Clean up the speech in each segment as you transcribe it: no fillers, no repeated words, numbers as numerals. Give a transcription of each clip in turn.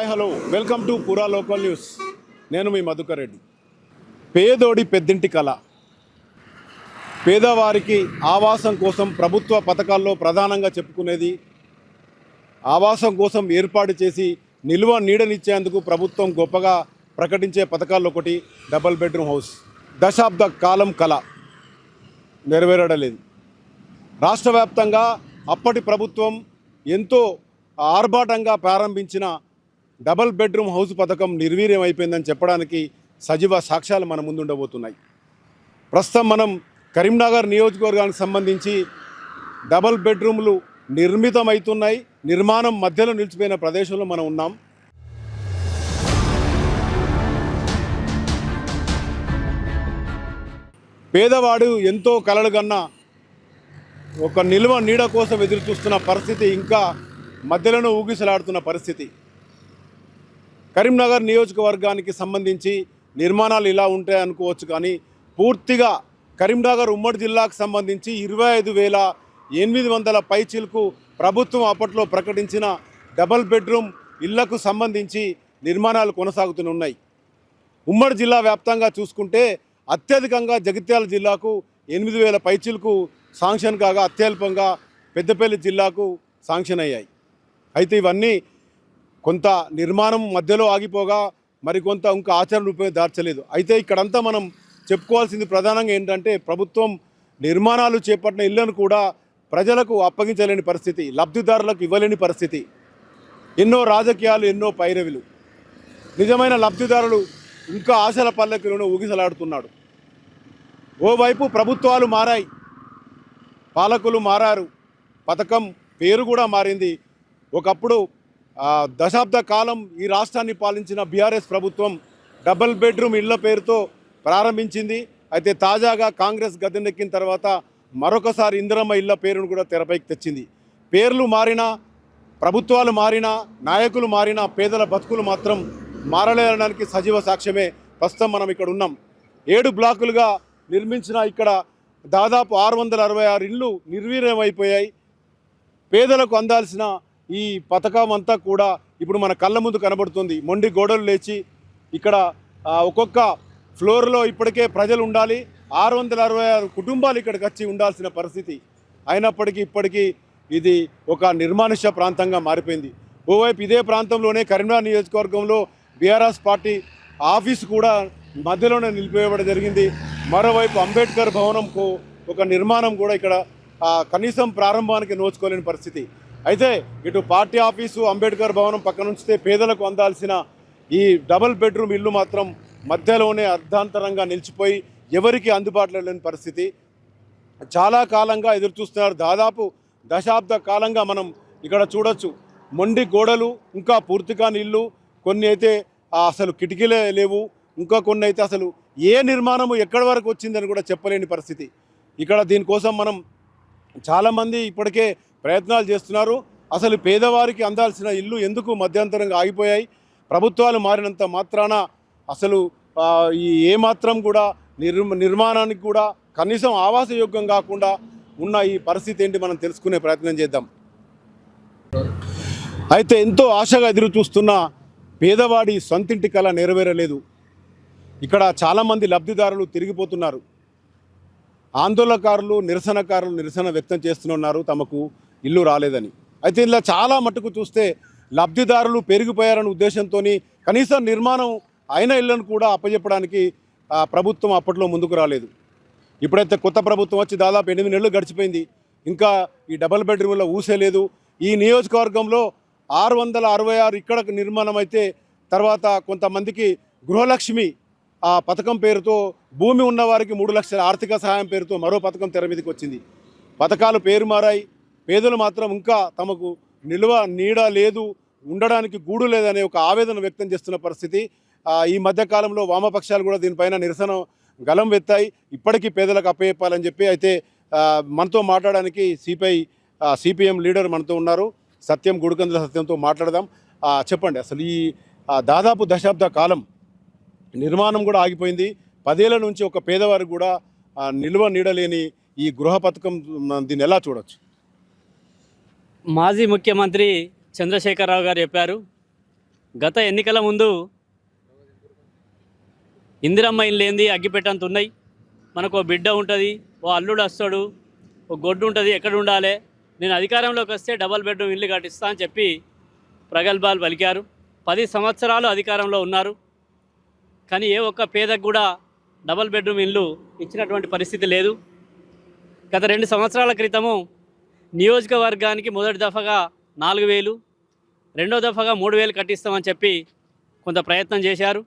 Hi hello welcome to పురా local news. నేను మీ మధుకర్ రెడ్డి. పేదోడి పెద్దింటి కళ. పేదవారికి ఆవాసం కోసం ప్రభుత్వ పథకాల్లో ప్రధానంగా చెప్పుకునేది ఆవాసం కోసం ఏర్పాటు చేసి నిల్వ నీడనిచ్చేందుకు ప్రభుత్వం గొప్పగా ప్రకటించే పథకాల్లో ఒకటి డబుల్ బెడ్రూమ్ హౌస్. దశాబ్ద కాలం కళ నెరవేరడలేదు. రాష్ట్ర వ్యాప్తంగా అప్పటి ప్రభుత్వం ఎంతో ఆర్భాటంగా ప్రారంభించిన డబుల్ బెడ్రూమ్ హౌస్ పథకం నిర్వీర్యం అయిపోయిందని చెప్పడానికి సజీవ సాక్ష్యాలు మన ముందు ఉండబోతున్నాయి. ప్రస్తుతం మనం కరీంనగర్ నియోజకవర్గానికి సంబంధించి డబుల్ బెడ్రూమ్లు నిర్మితమవుతున్నాయి, నిర్మాణం మధ్యలో నిలిచిపోయిన ప్రదేశంలో మనం ఉన్నాం. పేదవాడు ఎంతో కలలుగన్న ఒక నిల్వ నీడ కోసం ఎదురు చూస్తున్న పరిస్థితి ఇంకా మధ్యలోనే ఊగిసలాడుతున్న పరిస్థితి. కరీంనగర్ నియోజకవర్గానికి సంబంధించి నిర్మాణాలు ఇలా ఉంటాయి అనుకోవచ్చు, కానీ పూర్తిగా కరీంనగర్ ఉమ్మడి జిల్లాకు సంబంధించి 25,800 పైచిలకు ప్రభుత్వం అప్పట్లో ప్రకటించిన డబుల్ బెడ్రూమ్ ఇళ్లకు సంబంధించి నిర్మాణాలు కొనసాగుతున్నాయి. ఉమ్మడి జిల్లా వ్యాప్తంగా చూసుకుంటే అత్యధికంగా జగిత్యాల జిల్లాకు 8,000 పైచిలకు శాంక్షన్ కాగా అత్యల్పంగా పెద్దపల్లి జిల్లాకు శాంక్షన్ అయ్యాయి. అయితే ఇవన్నీ కొంత నిర్మాణం మధ్యలో ఆగిపోగా మరికొంత ఇంకా ఆచరణ రూపే దార్చలేదు. అయితే ఇక్కడంతా మనం చెప్పుకోవాల్సింది ప్రధానంగా ఏంటంటే ప్రభుత్వం నిర్మాణాలు చేపట్టిన ఇళ్లను కూడా ప్రజలకు అప్పగించలేని పరిస్థితి, లబ్ధిదారులకు ఇవ్వలేని పరిస్థితి. ఎన్నో రాజకీయాలు, ఎన్నో పైరవిలు. నిజమైన లబ్ధిదారులు ఇంకా ఆశల పల్లకిలోనే ఊగిసలాడుతున్నాడు. ఓవైపు ప్రభుత్వాలు మారాయి, పాలకులు మారారు, పథకం పేరు కూడా మారింది. ఒకప్పుడు దశాబ్ద కాలం ఈ రాష్ట్రాన్ని పాలించిన బీఆర్ఎస్ ప్రభుత్వం డబుల్ బెడ్రూమ్ ఇళ్ల పేరుతో ప్రారంభించింది. అయితే తాజాగా కాంగ్రెస్ గద్దెనెక్కిన తర్వాత మరొకసారి ఇందిరమ్మ ఇళ్ల పేరును కూడా తెరపైకి తెచ్చింది. పేర్లు మారినా, ప్రభుత్వాలు మారినా, నాయకులు మారినా పేదల బతుకులు మాత్రం మారలేదనడానికి సజీవ సాక్ష్యమే ప్రస్తుతం మనం ఇక్కడ ఉన్నాం. 7 బ్లాకులుగా నిర్మించిన ఇక్కడ దాదాపు 666 ఇళ్ళు నిర్వీర్యమైపోయాయి. పేదలకు అందాల్సిన ఈ పథకం అంతా కూడా ఇప్పుడు మన కళ్ళ ముందు కనబడుతుంది. మొండి గోడలు లేచి ఇక్కడ ఒక్కొక్క ఫ్లోర్లో ఇప్పటికే ప్రజలు ఉండాలి. 666 కుటుంబాలు ఇక్కడికి వచ్చి ఉండాల్సిన పరిస్థితి. అయినప్పటికీ ఇప్పటికీ ఇది ఒక నిర్మానుష్య ప్రాంతంగా మారిపోయింది. ఓవైపు ఇదే ప్రాంతంలోనే కరీంనగర్ నియోజకవర్గంలో బీఆర్ఎస్ పార్టీ ఆఫీసు కూడా మధ్యలోనే నిలిపివేయడం జరిగింది. మరోవైపు అంబేద్కర్ భవనంకు ఒక నిర్మాణం కూడా ఇక్కడ కనీసం ప్రారంభానికి నోచుకోలేని పరిస్థితి. అయితే ఇటు పార్టీ ఆఫీసు, అంబేద్కర్ భవనం పక్కన ఉంచితే పేదలకు అందాల్సిన ఈ డబుల్ బెడ్రూమ్ ఇల్లు మాత్రం మధ్యలోనే అర్ధాంతరంగా నిలిచిపోయి ఎవరికి అందుబాటులో లేని పరిస్థితి. చాలా కాలంగా ఎదురు చూస్తున్నారు. దాదాపు దశాబ్ద కాలంగా మనం ఇక్కడ చూడొచ్చు. మొండి గోడలు, ఇంకా పూర్తి కాని ఇల్లు, కొన్ని అయితే అసలు కిటికీలే లేవు, ఇంకా కొన్ని అయితే అసలు ఏ నిర్మాణము ఎక్కడి వరకు వచ్చిందని కూడా చెప్పలేని పరిస్థితి. ఇక్కడ దీనికోసం మనం చాలామంది ఇప్పటికే ప్రయత్నాలు చేస్తున్నారు. అసలు పేదవారికి అందాల్సిన ఇల్లు ఎందుకు మధ్యంతరంగా ఆగిపోయాయి? ప్రభుత్వాలు మారినంత మాత్రాన అసలు ఏమాత్రం కూడా నిర్మాణానికి కూడా కనీసం ఆవాసయోగ్యం కాకుండా ఉన్న ఈ పరిస్థితి ఏంటి మనం తెలుసుకునే ప్రయత్నం చేద్దాం. అయితే ఎంతో ఆశగా ఎదురు చూస్తున్న పేదవాడి సొంతింటి కళ నెరవేరలేదు. ఇక్కడ చాలామంది లబ్ధిదారులు తిరిగిపోతున్నారు. ఆందోళనకారులు, నిరసనకారులు నిరసన వ్యక్తం చేస్తున్నారు తమకు ఇల్లు రాలేదని. అయితే ఇలా చాలా మట్టుకు చూస్తే లబ్ధిదారులు పెరిగిపోయారనే ఉద్దేశంతో కనీసం నిర్మాణం అయిన ఇళ్లను కూడా అప్పచెప్పడానికి ప్రభుత్వం అప్పట్లో ముందుకు రాలేదు. ఇప్పుడైతే కొత్త ప్రభుత్వం వచ్చి దాదాపు 8 నెలలు గడిచిపోయింది, ఇంకా ఈ డబుల్ బెడ్రూమ్లో ఊసే లేదు. ఈ నియోజకవర్గంలో 666 ఇక్కడ నిర్మాణం అయితే తర్వాత కొంతమందికి గృహలక్ష్మి ఆ పథకం పేరుతో భూమి ఉన్నవారికి 3 లక్షల ఆర్థిక సహాయం పేరుతో మరో పథకం తెర మీదకి వచ్చింది. పథకాలు పేరు మారాయి, పేదలు మాత్రం ఇంకా తమకు నిల్వ నీడ లేదు, ఉండడానికి గూడు లేదనే ఒక ఆవేదన వ్యక్తం చేస్తున్న పరిస్థితి. ఈ మధ్యకాలంలో వామపక్షాలు కూడా దీనిపైన నిరసన గలం వెత్తాయి. ఇప్పటికీ పేదలకు అప్పచెప్పాలని చెప్పి. అయితే మనతో మాట్లాడడానికి సిపిఎం లీడర్ మనతో ఉన్నారు, సత్యం, గుడికందుల సత్యంతో మాట్లాడదాం. చెప్పండి, అసలు ఈ దాదాపు దశాబ్ద కాలం నిర్మాణం కూడా ఆగిపోయింది. 10 ఏళ్ల నుంచి ఒక పేదవారికి కూడా నిల్వ నీడలేని ఈ గృహ పథకం దీన్ని ఎలా చూడొచ్చు? మాజీ ముఖ్యమంత్రి చంద్రశేఖరరావు గారు చెప్పారు, గత ఎన్నికల ముందు ఇందిరమ్మ ఇల్లు ఏంది అగ్గిపెట్టంత ఉన్నాయి, మనకు ఓ బిడ్డ ఉంటుంది, ఓ అల్లుడు వస్తాడు, ఓ గొడ్డు ఉంటుంది, ఎక్కడ ఉండాలి, నేను అధికారంలోకి వస్తే డబల్ బెడ్రూమ్ ఇల్లు కట్టిస్తా అని చెప్పి ప్రగల్భాలు పలికారు. 10 సంవత్సరాలు అధికారంలో ఉన్నారు, కానీ ఏ ఒక్క పేదకు కూడా డబల్ బెడ్రూమ్ ఇల్లు ఇచ్చినటువంటి పరిస్థితి లేదు. గత 2 సంవత్సరాల క్రితము నియోజకవర్గానికి మొదటి దఫగా 4,000, రెండో దఫగా 3,000 కట్టిస్తామని చెప్పి కొంత ప్రయత్నం చేశారు.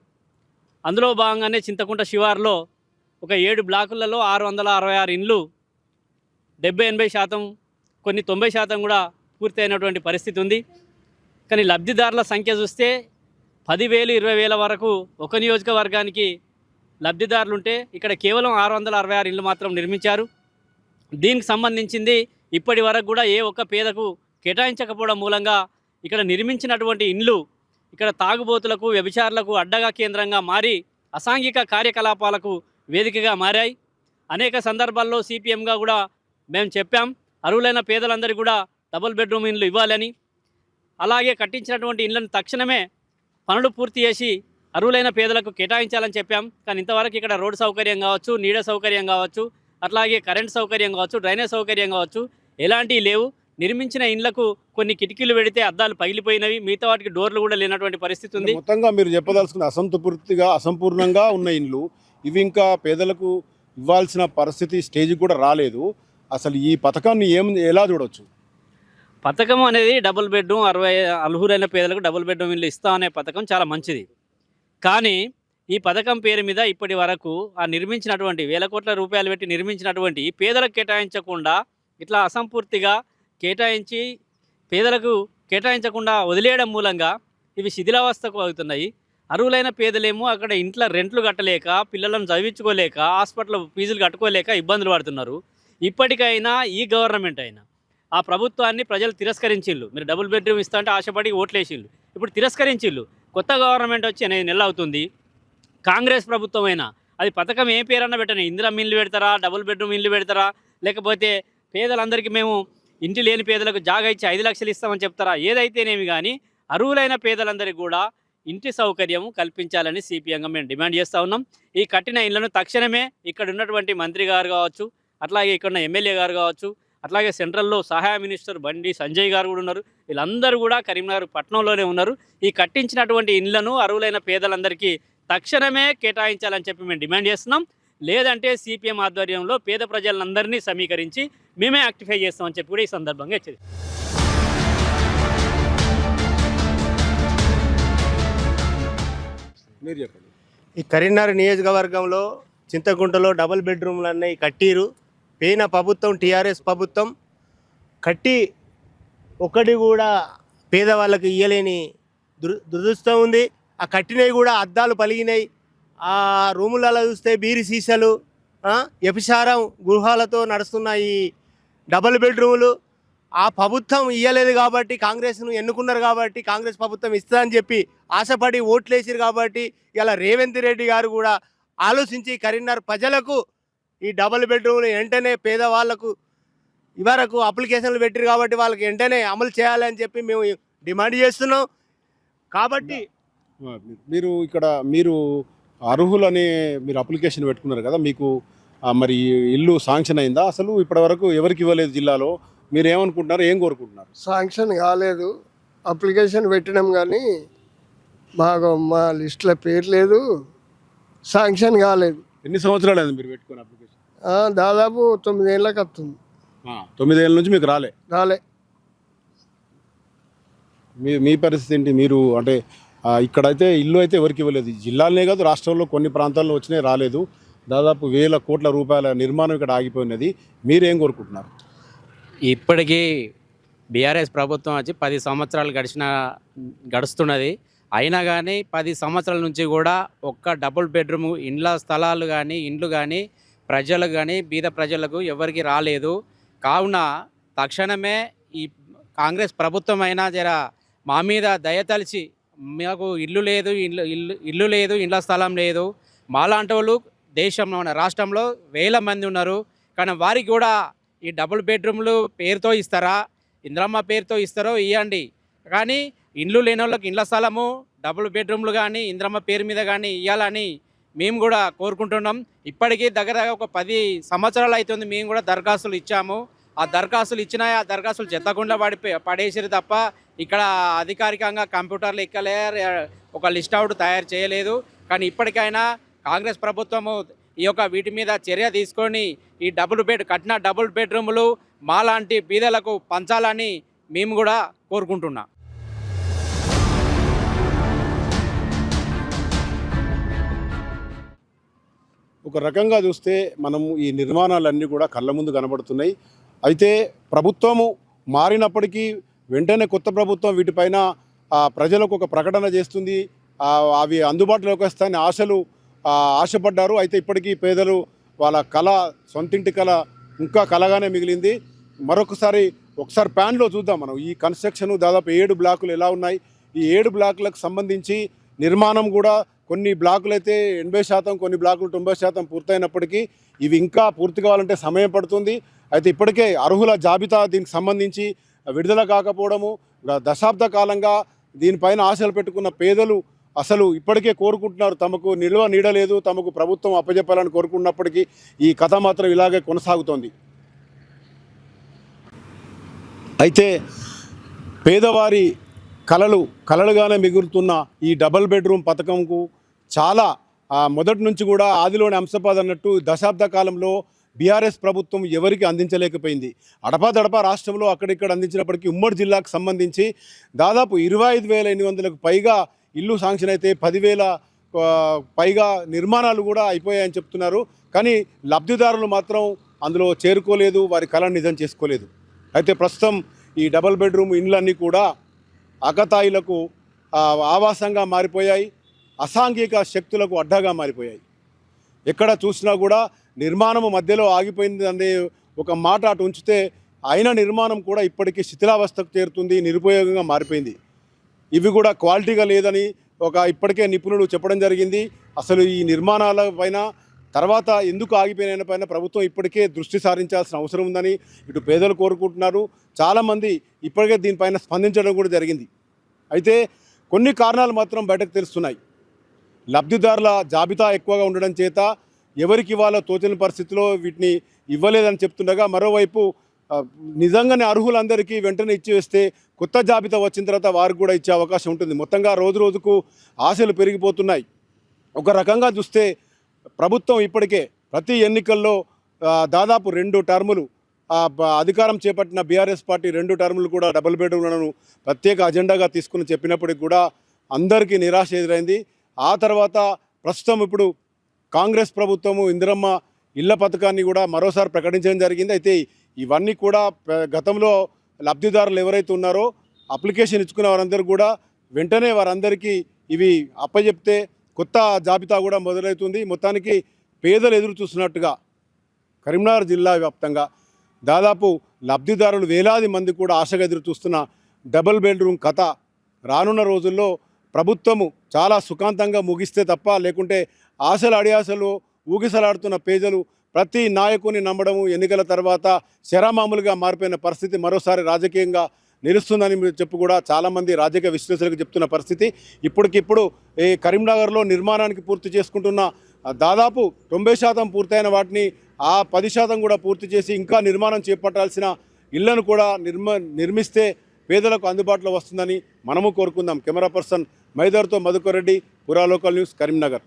అందులో భాగంగానే చింతకుంట శివార్లో ఒక 7 బ్లాకులలో 666 ఇండ్లు 70-80%, కొన్ని 90% కూడా పూర్తయినటువంటి పరిస్థితి ఉంది. కానీ లబ్ధిదారుల సంఖ్య చూస్తే 10,000, 20,000 వరకు ఒక నియోజకవర్గానికి లబ్ధిదారులు ఉంటే ఇక్కడ కేవలం 666 ఇండ్లు మాత్రం నిర్మించారు. దీనికి సంబంధించింది ఇప్పటి వరకు కూడా ఏ ఒక్క పేదకు కేటాయించకపోవడం మూలంగా ఇక్కడ నిర్మించినటువంటి ఇండ్లు ఇక్కడ తాగుబోతులకు, వ్యభిచారులకు అడ్డగా కేంద్రంగా మారి అసాంఘిక కార్యకలాపాలకు వేదికగా మారాయి. అనేక సందర్భాల్లో సిపిఎంగా కూడా మేము చెప్పాం, అర్హులైన పేదలందరికీ కూడా డబుల్ బెడ్రూమ్ ఇండ్లు ఇవ్వాలని. అలాగే కట్టించినటువంటి ఇండ్లను తక్షణమే పనులు పూర్తి చేసి అర్హులైన పేదలకు కేటాయించాలని చెప్పాం. కానీ ఇంతవరకు ఇక్కడ రోడ్డు సౌకర్యం కావచ్చు, నీడ సౌకర్యం కావచ్చు, అట్లాగే కరెంట్ సౌకర్యం కావచ్చు, డ్రైనేజ్ సౌకర్యం కావచ్చు, ఎలాంటివి లేవు. నిర్మించిన ఇండ్లకు కొన్ని కిటికీలు పెడితే అద్దాలు పగిలిపోయినవి, మిగతా వాటికి డోర్లు కూడా లేనటువంటి పరిస్థితి ఉంది. మొత్తంగా మీరు చెప్పదలుచుకున్న అసంపూర్ణంగా ఉన్న ఇండ్లు ఇవి ఇంకా పేదలకు ఇవ్వాల్సిన పరిస్థితి స్టేజ్ కూడా రాలేదు. అసలు ఈ పథకాన్ని ఎలా చూడవచ్చు? పథకం అనేది డబుల్ బెడ్రూమ్ 60 అర్హులైన పేదలకు డబుల్ బెడ్రూమ్ ఇల్లు ఇస్తా అనే పథకం చాలా మంచిది. కానీ ఈ పథకం పేరు మీద ఇప్పటి వరకు ఆ నిర్మించినటువంటి 1,000 కోట్ల రూపాయలు పెట్టి నిర్మించినటువంటి పేదలకు కేటాయించకుండా ఇట్లా అసంపూర్తిగా కేటాయించి పేదలకు కేటాయించకుండా వదిలేయడం మూలంగా ఇవి శిథిలావస్థకు అవుతున్నాయి. అర్హులైన పేదలేమో అక్కడ ఇంట్లో రెంట్లు కట్టలేక, పిల్లలను చదివించుకోలేక, హాస్పిటల్ ఫీజులు కట్టుకోలేక ఇబ్బందులు పడుతున్నారు. ఇప్పటికైనా ఈ గవర్నమెంట్ అయినా ఆ ప్రభుత్వాన్ని ప్రజలు తిరస్కరించిళ్ళు. మీరు డబుల్ బెడ్రూమ్ ఇస్తా అంటే ఆశపడి ఓట్లేసిళ్ళు, ఇప్పుడు తిరస్కరించిళ్ళు. కొత్త గవర్నమెంట్ వచ్చి 8 నెలలు అవుతుంది. కాంగ్రెస్ ప్రభుత్వం అయినా అది పథకం ఏ పేరన్నా పెట్టని, ఇందిరమ్మ ఇల్లు పెడతారా, డబుల్ బెడ్రూమ్ ఇల్లు పెడతారా, లేకపోతే పేదలందరికీ మేము ఇంటి లేని పేదలకు జాగా ఇచ్చి 5 లక్షలు ఇస్తామని చెప్తారా, ఏదైతేనేమి కానీ అర్హులైన పేదలందరికీ కూడా ఇంటి సౌకర్యం కల్పించాలని సిపిఎంగా మేము డిమాండ్ చేస్తూ ఉన్నాం. ఈ కట్టిన ఇళ్లను తక్షణమే ఇక్కడ ఉన్నటువంటి మంత్రి గారు కావచ్చు, అట్లాగే ఇక్కడ ఉన్న ఎమ్మెల్యే గారు కావచ్చు, అట్లాగే సెంట్రల్లో సహాయ మినిస్టర్ బండి సంజయ్ గారు కూడా ఉన్నారు, వీళ్ళందరూ కూడా కరీంనగర్ పట్టణంలోనే ఉన్నారు. ఈ కట్టించినటువంటి ఇళ్లను అర్హులైన పేదలందరికీ తక్షణమే కేటాయించాలని చెప్పి మేము డిమాండ్ చేస్తున్నాం. లేదంటే సిపిఎం ఆధ్వర్యంలో పేద ప్రజలందరినీ సమీకరించి మేమే యాక్టిఫై చేస్తామని చెప్పి కూడా ఈ సందర్భంగా హెచ్చరిస్తాం. మీరు చెప్పండి. ఈ కరీంనగర్ నియోజకవర్గంలో చింతకుంటలో డబుల్ బెడ్రూమ్లు అన్నీ కట్టిరు. పోయిన ప్రభుత్వం టీఆర్ఎస్ ప్రభుత్వం కట్టి ఒక్కటి కూడా పేదవాళ్ళకి ఇయ్యలేని దురదృష్టం ఉంది. ఆ కట్టినవి కూడా అద్దాలు పలిగినాయి. ఆ రూములలో చూస్తే బీరి సీసాలు, వ్యభిచారం గృహాలతో నడుస్తున్న ఈ డబుల్ బెడ్రూములు ఆ ప్రభుత్వం ఇయ్యలేదు కాబట్టి, కాంగ్రెస్ను ఎన్నుకున్నారు కాబట్టి, కాంగ్రెస్ ప్రభుత్వం ఇస్తుందని చెప్పి ఆశపడి ఓట్లేసారు కాబట్టి ఇలా రేవంత్ రెడ్డి గారు కూడా ఆలోచించి కరీంనగర్ ప్రజలకు ఈ డబుల్ బెడ్రూమ్లు వెంటనే పేదవాళ్లకు ఇవరకు అప్లికేషన్లు పెట్టారు కాబట్టి వాళ్ళకి వెంటనే అమలు చేయాలని చెప్పి మేము డిమాండ్ చేస్తున్నాం. కాబట్టి మీరు అర్హులని మీరు అప్లికేషన్ పెట్టుకున్నారు కదా, మీకు మరి ఇల్లు శాంక్షన్ అయిందా? అసలు ఇప్పటివరకు ఎవరికి ఇవ్వలేదు జిల్లాలో, మీరు ఏమనుకుంటున్నారు, ఏం కోరుకుంటున్నారు? శాంక్షన్ కాలేదు, అప్లికేషన్ పెట్టినాం కానీ మా లిస్టులో పేరు లేదు, శాంక్షన్ కాలేదు. ఎన్ని సంవత్సరాలు అయింది మీరు పెట్టుకుని అప్లికేషన్? దాదాపు 9 ఏళ్ళకి వస్తుంది. 9 ఏళ్ళ నుంచి మీకు రాలే? మీ పరిస్థితి ఏంటి? మీరు అంటే ఇక్కడైతే ఇల్లు అయితే ఎవరికి ఇవ్వలేదు, జిల్లాలనే కాదు రాష్ట్రంలో కొన్ని ప్రాంతాల్లో వచ్చినాయి, రాలేదు. దాదాపు 1,000 కోట్ల రూపాయల నిర్మాణం ఇక్కడ ఆగిపోయినది. మీరేం కోరుకుంటున్నారు? ఇప్పటికీ బీఆర్ఎస్ ప్రభుత్వం వచ్చి 10 సంవత్సరాలు గడుస్తున్నది. అయినా కానీ 10 సంవత్సరాల నుంచి కూడా ఒక్క డబుల్ బెడ్రూమ్ ఇండ్ల స్థలాలు కానీ ఇండ్లు కానీ ప్రజలకు కానీ బీద ప్రజలకు ఎవరికి రాలేదు. కావున తక్షణమే ఈ కాంగ్రెస్ ప్రభుత్వం అయినా జర మా మీద దయతలిచి, మాకు ఇల్లు లేదు, ఇల్లు లేదు, ఇండ్ల స్థలం లేదు, మాలాంటి వాళ్ళు దేశంలో రాష్ట్రంలో 1000 మంది ఉన్నారు. కానీ వారికి కూడా ఈ డబుల్ బెడ్రూమ్లు పేరుతో ఇస్తారా, ఇంద్రమ్మ పేరుతో ఇస్తారో ఇవ్వండి. కానీ ఇండ్లు లేని వాళ్ళకి ఇండ్ల స్థలము డబుల్ బెడ్రూమ్లు కానీ ఇంద్రమ్మ పేరు మీద కానీ ఇవ్వాలని మేము కూడా కోరుకుంటున్నాం. ఇప్పటికీ దగ్గర ఒక 10 సంవత్సరాలు అవుతుంది మేము కూడా దరఖాస్తులు ఇచ్చాము. ఆ దరఖాస్తులు ఇచ్చినా ఆ దరఖాస్తులు చెత్తకుండా పడేసారు తప్ప ఇక్కడ అధికారికంగా కంప్యూటర్లు ఎక్కలే, ఒక లిస్ట్ అవుట్ తయారు చేయలేదు. కానీ ఇప్పటికైనా కాంగ్రెస్ ప్రభుత్వము ఈ యొక్క వీటి మీద చర్య తీసుకొని ఈ కట్టిన డబుల్ బెడ్రూములు మాలాంటి బీదలకు పంచాలని మేము కూడా కోరుకుంటున్నాం. ఒక రకంగా చూస్తే మనము ఈ నిర్మాణాలన్నీ కూడా కళ్ళ ముందు కనబడుతున్నాయి. అయితే ప్రభుత్వము మారినప్పటికీ వెంటనే కొత్త ప్రభుత్వం వీటిపైన ప్రజలకు ఒక ప్రకటన చేస్తుంది. అవి అందుబాటులోకి వస్తాయని ఆశపడ్డారు. అయితే ఇప్పటికీ పేదలు వాళ్ళ కళ, సొంతింటి కళ ఇంకా కలగానే మిగిలింది. ఒకసారి ప్యాన్లో చూద్దాం మనం. ఈ కన్స్ట్రక్షన్ దాదాపు 7 బ్లాకులు ఎలా ఉన్నాయి. ఈ 7 బ్లాకులకు సంబంధించి నిర్మాణం కూడా కొన్ని బ్లాకులు అయితే 80%, కొన్ని బ్లాకులు 90% పూర్తయినప్పటికీ ఇవి ఇంకా పూర్తి కావాలంటే సమయం పడుతుంది. అయితే ఇప్పటికే అర్హుల జాబితా దీనికి సంబంధించి విడుదల కాకపోవడము, దశాబ్ద కాలంగా దీనిపైన ఆశలు పెట్టుకున్న పేదలు అసలు ఇప్పటికే కోరుకుంటున్నారు, తమకు నిల్వ నీడలేదు, తమకు ప్రభుత్వం అప్పజెప్పాలని కోరుకున్నప్పటికీ ఈ కథ మాత్రం ఇలాగే కొనసాగుతోంది. అయితే పేదవారి కలలుగానే మిగులుతున్న ఈ డబల్ బెడ్రూమ్ పథకంకు చాలా మొదటి నుంచి కూడా ఆదిలోని అంశపాద అన్నట్టు దశాబ్ద కాలంలో బీఆర్ఎస్ ప్రభుత్వం ఎవరికి అందించలేకపోయింది. అడపాదడపా రాష్ట్రంలో అక్కడిక్కడ అందించినప్పటికీ ఉమ్మడి జిల్లాకు సంబంధించి దాదాపు 25,800కు పైగా ఇల్లు శాంక్షన్ అయితే 10,000 పైగా నిర్మాణాలు కూడా అయిపోయాయని చెప్తున్నారు. కానీ లబ్ధిదారులు మాత్రం అందులో చేరుకోలేదు, వారి కళను నిజం చేసుకోలేదు. అయితే ప్రస్తుతం ఈ డబల్ బెడ్రూమ్ ఇండ్లన్నీ కూడా ఆకతాయిలకు ఆవాసంగా మారిపోయాయి, అసాంఘిక శక్తులకు అడ్డాగా మారిపోయాయి. ఎక్కడ చూసినా కూడా నిర్మాణము మధ్యలో ఆగిపోయింది అనే ఒక మాట అటు ఉంచితే అయిన నిర్మాణం కూడా ఇప్పటికీ శిథిలావస్థకు చేరుతుంది, నిరుపయోగంగా మారిపోయింది. ఇవి కూడా క్వాలిటీగా లేదని ఇప్పటికే నిపుణులు చెప్పడం జరిగింది. అసలు ఈ నిర్మాణాల పైన తర్వాత ఎందుకు ఆగిపోయిన పైన ప్రభుత్వం ఇప్పటికే దృష్టి సారించాల్సిన అవసరం ఉందని ఇటు పేదలు కోరుకుంటున్నారు. చాలామంది ఇప్పటికే దీనిపైన స్పందించడం కూడా జరిగింది. అయితే కొన్ని కారణాలు మాత్రం బయటకు తెలుస్తున్నాయి. లబ్ధిదారుల జాబితా ఎక్కువగా ఉండడం చేత ఎవరికి ఇవ్వాలో తోచని పరిస్థితిలో వీటిని ఇవ్వలేదని చెప్తుండగా, మరోవైపు నిజంగానే అర్హులందరికీ వెంటనే ఇచ్చివేస్తే కొత్త జాబితా వచ్చిన తర్వాత వారికి కూడా ఇచ్చే అవకాశం ఉంటుంది. మొత్తంగా రోజు రోజుకు ఆశలు పెరిగిపోతున్నాయి. ఒక రకంగా చూస్తే ప్రభుత్వం ఇప్పటికే ప్రతి ఎన్నికల్లో దాదాపు 2 టర్ములు అధికారం చేపట్టిన బీఆర్ఎస్ పార్టీ 2 టర్ములు కూడా డబుల్ బెడ్రూమ్లను ప్రత్యేక అజెండాగా తీసుకుని చెప్పినప్పటికి కూడా అందరికీ నిరాశ ఎదురైంది. ఆ తర్వాత ప్రస్తుతం ఇప్పుడు కాంగ్రెస్ ప్రభుత్వము ఇందిరమ్మ ఇళ్ల పథకాన్ని కూడా మరోసారి ప్రకటించడం జరిగింది. అయితే ఇవన్నీ కూడా గతంలో లబ్ధిదారులు ఎవరైతే ఉన్నారో అప్లికేషన్ ఇచ్చుకున్న వారందరూ కూడా వెంటనే వారందరికీ ఇవి అప్పచెప్తే కొత్త జాబితా కూడా మొదలవుతుంది. మొత్తానికి పేదలు ఎదురు చూస్తున్నట్టుగా కరీంనగర్ జిల్లా వ్యాప్తంగా దాదాపు లబ్ధిదారులు వేలాది మంది కూడా ఆశగా ఎదురు చూస్తున్న డబుల్ బెడ్రూమ్ కథ రానున్న రోజుల్లో ప్రభుత్వము చాలా సుఖాంతంగా ముగిస్తే తప్ప, లేకుంటే ఆశలు అడియాసలు ఊగిసలాడుతున్న పేదలు ప్రతి నాయకుని నమ్మడము ఎన్నికల తర్వాత శరామామూలుగా మారిపోయిన పరిస్థితి మరోసారి రాజకీయంగా నిలుస్తుందని చెప్పి కూడా చాలామంది రాజకీయ విశ్లేషకులకు చెప్తున్న పరిస్థితి. ఇప్పటికిప్పుడు ఈ కరీంనగర్లో నిర్మాణానికి పూర్తి చేసుకుంటున్న దాదాపు 90% పూర్తయిన వాటిని 10% కూడా పూర్తి చేసి ఇంకా నిర్మాణం చేపట్టాల్సిన ఇళ్లను కూడా నిర్మిస్తే పేదలకు అందుబాటులో వస్తుందని మనము కోరుకుందాం. కెమెరా పర్సన్ మైదర్తో మధుకర్ రెడ్డి, పురా లోకల్ న్యూస్, కరీంనగర్.